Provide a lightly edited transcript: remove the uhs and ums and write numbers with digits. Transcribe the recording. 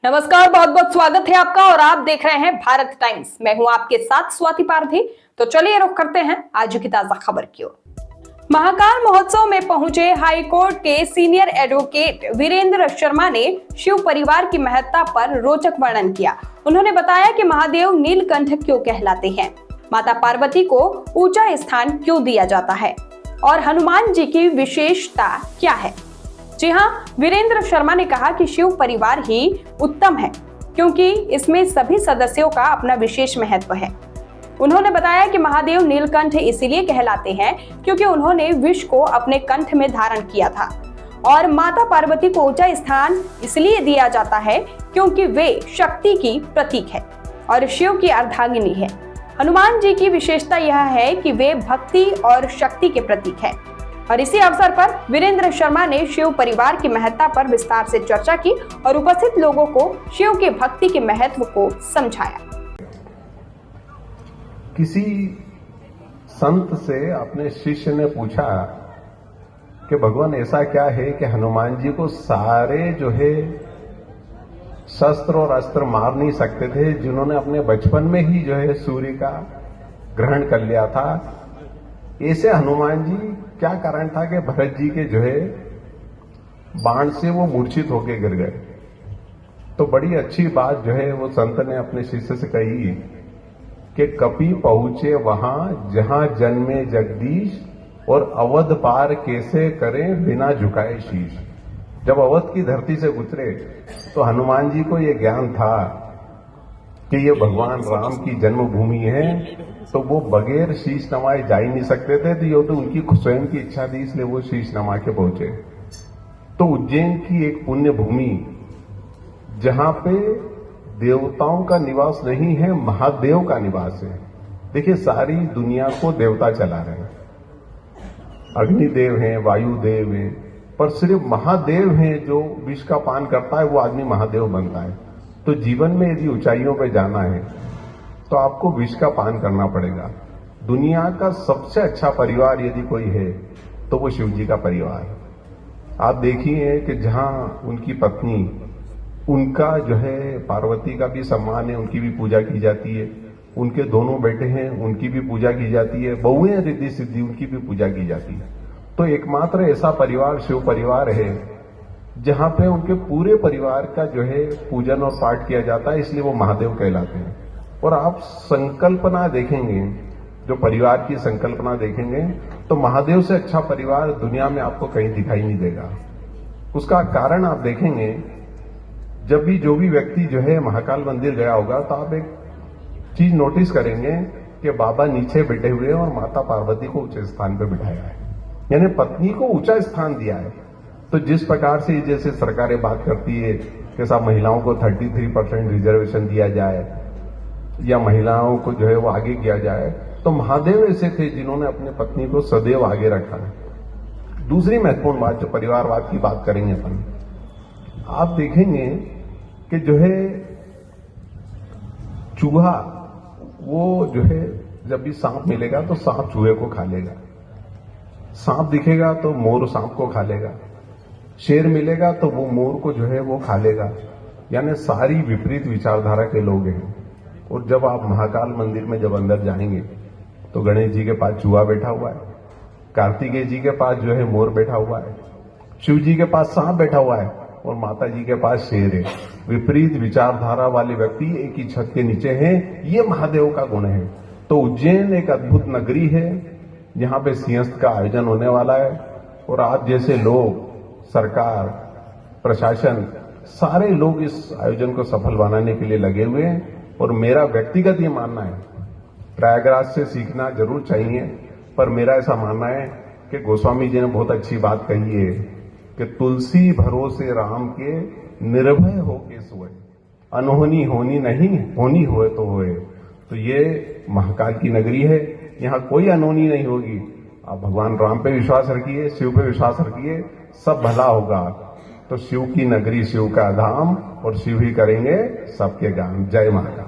नमस्कार, बहुत बहुत स्वागत है आपका और आप देख रहे हैं भारत टाइम्स। मैं हूं आपके साथ स्वाति पारधी। तो चलिए रुख करते हैं आज की ताजा खबर की ओर। महाकाल महोत्सव में पहुंचे हाई कोर्ट के सीनियर एडवोकेट वीरेंद्र शर्मा ने शिव परिवार की महत्ता पर रोचक वर्णन किया। उन्होंने बताया कि महादेव नीलकंठ क्यों कहलाते हैं, माता पार्वती को ऊंचा स्थान क्यों दिया जाता है और हनुमान जी की विशेषता क्या है। जी हाँ, वीरेंद्र शर्मा ने कहा कि शिव परिवार ही उत्तम है क्योंकि इसमें सभी सदस्यों का अपना विशेष महत्व है। उन्होंने बताया कि महादेव नीलकंठ इसीलिए कहलाते हैं क्योंकि उन्होंने विष को अपने कंठ में धारण किया था और माता पार्वती को ऊंचा स्थान इसलिए दिया जाता है क्योंकि वे शक्ति की प्रतीक है और शिव की अर्धांगिनी है। हनुमान जी की विशेषता यह है कि वे भक्ति और शक्ति के प्रतीक है। और इसी अवसर पर वीरेंद्र शर्मा ने शिव परिवार की महत्ता पर विस्तार से चर्चा की और उपस्थित लोगों को शिव के भक्ति के महत्व को समझाया। किसी संत से अपने शिष्य ने पूछा कि भगवान ऐसा क्या है कि हनुमान जी को सारे जो है शस्त्र और अस्त्र मार नहीं सकते थे, जिन्होंने अपने बचपन में ही जो है सूर्य का ग्रहण कर लिया था। ऐसे हनुमान जी क्या कारण था कि भरत जी के जो है बाण से वो मूर्छित होकर गिर गए। तो बड़ी अच्छी बात जो है वो संत ने अपने शिष्य से कही कि कपि पहुंचे वहां जहां जन्मे जगदीश और अवध पार कैसे करें बिना झुकाए शीश। जब अवध की धरती से गुजरे तो हनुमान जी को ये ज्ञान था कि ये भगवान राम की जन्मभूमि है, तो वो बगैर शीश नवाए जा ही नहीं सकते थे। तो ये तो उनकी स्वयं की इच्छा थी, इसलिए वो शीश नवा के पहुंचे। तो उज्जैन की एक पुण्य भूमि जहां पे देवताओं का निवास नहीं है, महादेव का निवास है। देखिए, सारी दुनिया को देवता चला रहे हैं, अग्निदेव हैं, वायुदेव हैं, पर सिर्फ महादेव हैं जो विष का पान करता है वो आदमी महादेव बनता है। तो जीवन में यदि ऊंचाइयों पे जाना है तो आपको विष का पान करना पड़ेगा। दुनिया का सबसे अच्छा परिवार यदि कोई है तो वो शिव जी का परिवार है। आप देखिए कि जहां उनकी पत्नी, उनका जो है पार्वती का भी सम्मान है, उनकी भी पूजा की जाती है। उनके दोनों बेटे हैं, उनकी भी पूजा की जाती है। बहुएं रिद्धि सिद्धि, उनकी भी पूजा की जाती है। तो एकमात्र ऐसा परिवार शिव परिवार है जहां पे उनके पूरे परिवार का जो है पूजन और पाठ किया जाता है, इसलिए वो महादेव कहलाते हैं। और आप संकल्पना देखेंगे, जो परिवार की संकल्पना देखेंगे, तो महादेव से अच्छा परिवार दुनिया में आपको कहीं दिखाई नहीं देगा। उसका कारण आप देखेंगे, जब भी जो भी व्यक्ति जो है महाकाल मंदिर गया होगा तो आप एक चीज नोटिस करेंगे कि बाबा नीचे बैठे हुए हैं और माता पार्वती को ऊंचे स्थान पर बिठाया है, यानी पत्नी को ऊंचा स्थान दिया है। तो जिस प्रकार से जैसे सरकारें बात करती है कि सब महिलाओं को 33% रिजर्वेशन दिया जाए या महिलाओं को जो है वो आगे किया जाए, तो महादेव ऐसे थे जिन्होंने अपने पत्नी को सदैव आगे रखा है। दूसरी महत्वपूर्ण बात, जो परिवारवाद की बात करेंगे अपन, आप देखेंगे कि जो है चूहा, वो जो है जब भी सांप मिलेगा तो सांप चूहे को खा लेगा, सांप दिखेगा तो मोर सांप को खा लेगा, शेर मिलेगा तो वो मोर को जो है वो खा लेगा। यानी सारी विपरीत विचारधारा के लोग हैं। और जब आप महाकाल मंदिर में जब अंदर जाएंगे तो गणेश जी के पास चूहा बैठा हुआ है, कार्तिकेय जी के पास जो है मोर बैठा हुआ है, शिव जी के पास सांप बैठा हुआ है और माता जी के पास शेर है। विपरीत विचारधारा वाले व्यक्ति एक ही छत के नीचे हैं, ये महादेव का गुण है। तो उज्जैन एक अद्भुत नगरी है, यहाँ पे सिंहस्थ का आयोजन होने वाला है और आप जैसे लोग, सरकार, प्रशासन, सारे लोग इस आयोजन को सफल बनाने के लिए लगे हुए हैं। और मेरा व्यक्तिगत ये मानना है, प्रयागराज से सीखना जरूर चाहिए, पर मेरा ऐसा मानना है कि गोस्वामी जी ने बहुत अच्छी बात कही है कि तुलसी भरोसे राम के निर्भय होके सोए, अनहोनी होनी नहीं, होनी होए तो होए। तो ये महाकाल की नगरी है, यहाँ कोई अनहोनी नहीं होगी। आप भगवान राम पे विश्वास रखिए, शिव पे विश्वास रखिए, सब भला होगा। तो शिव की नगरी, शिव का धाम, और शिव ही करेंगे सबके काम। जय महाकाल।